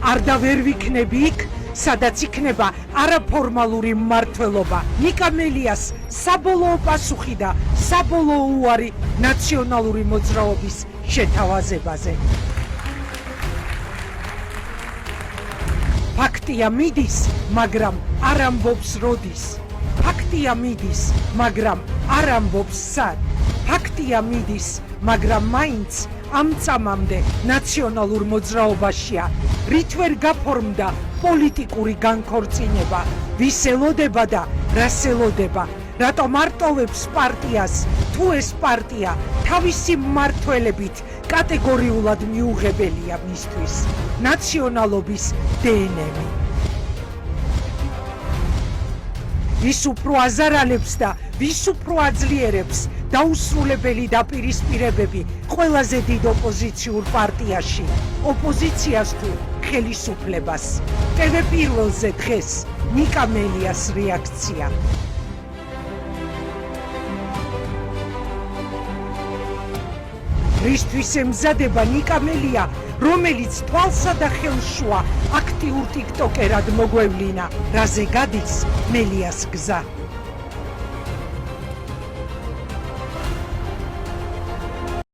არ და ვერ ვიქნები იქ, სადაც იქნება არაფორმალური მმართველობა. ნიკა მელიას საბოლოო პასუხი და საბოლოო უარი ნაციონალური მოძრაობის შეთავაზებაზე. ფაქტია მიდის, მაგრამ არ ამბობს როდის. ფაქტია მიდის, მაგრამ არ ამბობს სად. ფაქტია მიდის, მაგრამ მაინც ამ წამამდე ნაციონალურ მოძრაობაშია. რით ვერ გაფორმდა პოლიტიკური განქორწინება, ვის ელოდება და რას ელოდება. რატომ არტოვებს პარტიას, თუ ეს პარტია თავისი მმართველებით კატეგორიულად მიუღებელია მისთვის. ნაციონალობის დნმ. ვის უფრო აზარალებს და ვის უფრო აძლიერებს დაუსრულებელი დაპირისპირებები ყველაზე დიდ ოპოზიციურ პარტიაში, ოპოზიციას თუ ხელისუფლებას. TV პირველზე დღეს ნიკა მელიას რეაქცია. რისთვის ემზადება ნიკა მელია, რომელიც თვალსა და ხელშუა აქტიურ ტიკტოკერად მოგვევლინა, რაზე გადის მელიას გზა.